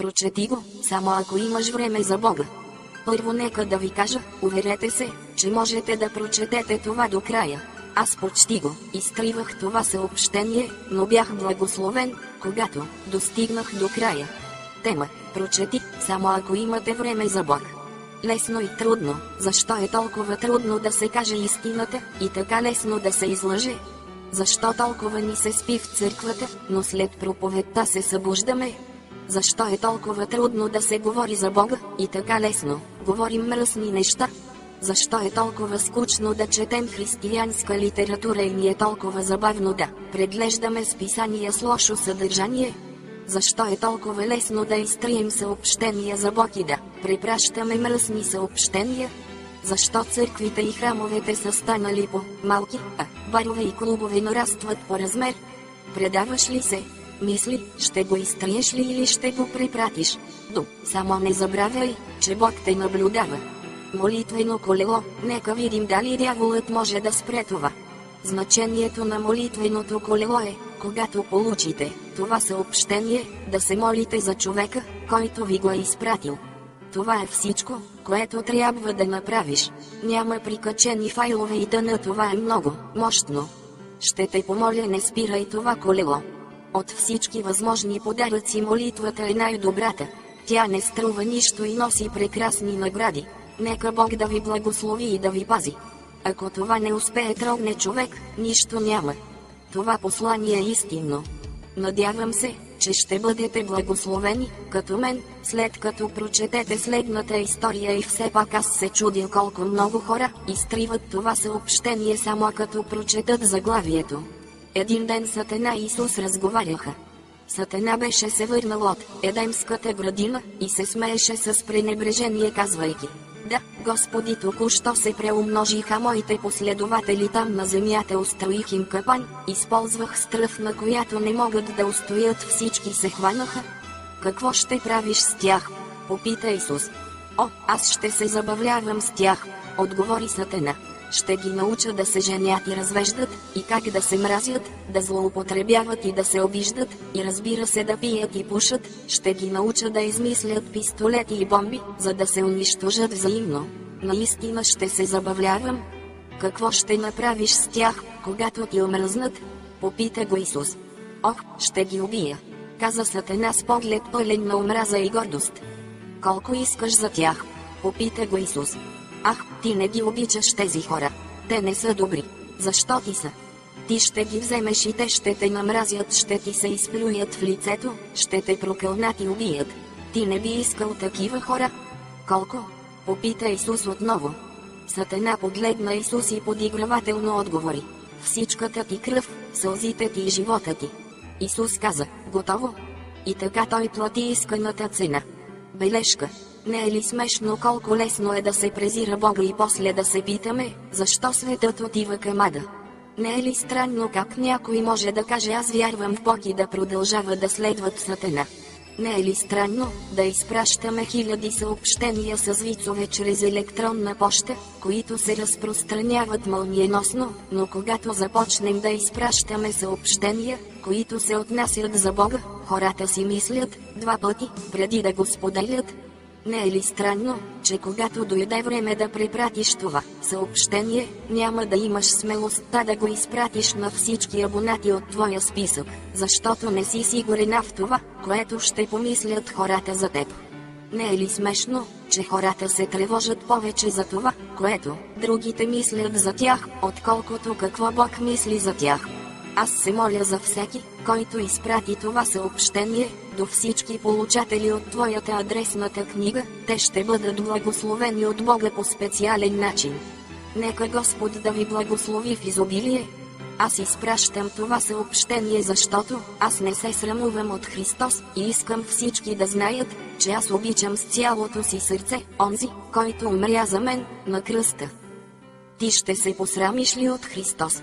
Прочети го, само ако имаш време за Бога. Първо нека да ви кажа, уверете се, че можете да прочетете това до края. Аз почти го изтривах това съобщение, но бях благословен, когато достигнах до края. Тема: прочети, само ако имате време за Бог. Лесно и трудно. Защо е толкова трудно да се каже истината и така лесно да се излъже? Защо толкова ни се спи в църквата, но след проповедта се събуждаме? Защо е толкова трудно да се говори за Бога и така лесно говорим мръсни неща? Защо е толкова скучно да четем християнска литература и ни е толкова забавно да преглеждаме списания с лошо съдържание? Защо е толкова лесно да изтрием съобщения за Бог и да препращаме мръсни съобщения? Защо църквите и храмовете са станали по-малки, а барове и клубове нарастват по размер? Предаваш ли се? Мисли, ще го изтриеш ли или ще го препратиш? Само не забравяй, че Бог те наблюдава. Молитвено колело, нека видим дали дяволът може да спре това. Значението на молитвеното колело е, когато получите това съобщение, да се молите за човека, който ви го е изпратил. Това е всичко, което трябва да направиш. Няма прикачени файлове и тъна, това е много мощно. Ще те помоля, не спирай това колело. От всички възможни подаръци молитвата е най-добрата. Тя не струва нищо и носи прекрасни награди. Нека Бог да ви благослови и да ви пази. Ако това не успее трогне човек, нищо няма. Това послание е истинно. Надявам се, че ще бъдете благословени, като мен, след като прочетете следната история. И все пак аз се чудя колко много хора изтриват това съобщение само като прочетат заглавието. Един ден Сатана и Исус разговаряха. Сатана беше се върнал от Едемската градина и се смееше с пренебрежение, казвайки: да, Господи, току-що се преумножиха моите последователи там на земята, устроих им капан, използвах стръв, на която не могат да устоят, всички се хванаха. Какво ще правиш с тях? Попита Исус. О, аз ще се забавлявам с тях, отговори Сатана. Ще ги науча да се женят и развеждат, и как да се мразят, да злоупотребяват и да се обиждат, и разбира се да пият и пушат. Ще ги науча да измислят пистолети и бомби, за да се унищожат взаимно. Наистина ще се забавлявам. Какво ще направиш с тях, когато ти омръзнат? Попита го Исус. Ох, ще ги убия, каза Сатана с поглед пълен на омраза и гордост. Колко искаш за тях? Попита го Исус. Ах, ти не ги обичаш тези хора. Те не са добри. Защо ти са? Ти ще ги вземеш и те ще те намразят, ще ти се изплюят в лицето, ще те прокълнат и убият. Ти не би искал такива хора? Колко? Попита Исус отново. Сатана погледна Исус и подигравателно отговори: всичката ти кръв, сълзите ти и живота ти. Исус каза: готово. И така той плати исканата цена. Бележка. Не е ли смешно колко лесно е да се презира Бога и после да се питаме, защо светът отива към ада? Не е ли странно как някой може да каже: аз вярвам в Бог и да продължава да следват Сатана? Не е ли странно да изпращаме хиляди съобщения с вицове чрез електронна поща, които се разпространяват мълниеносно, но когато започнем да изпращаме съобщения, които се отнасят за Бога, хората си мислят два пъти, преди да го споделят? Не е ли странно, че когато дойде време да препратиш това съобщение, няма да имаш смелостта да го изпратиш на всички абонати от твоя списък, защото не си сигурен в това, което ще помислят хората за теб? Не е ли смешно, че хората се тревожат повече за това, което другите мислят за тях, отколкото какво Бог мисли за тях? Аз се моля за всеки, който изпрати това съобщение, до всички получатели от твоята адресната книга, те ще бъдат благословени от Бога по специален начин. Нека Господ да ви благослови в изобилие. Аз изпращам това съобщение, защото аз не се срамувам от Христос и искам всички да знаят, че аз обичам с цялото си сърце онзи, който умря за мен на кръста. Ти ще се посрамиш ли от Христос?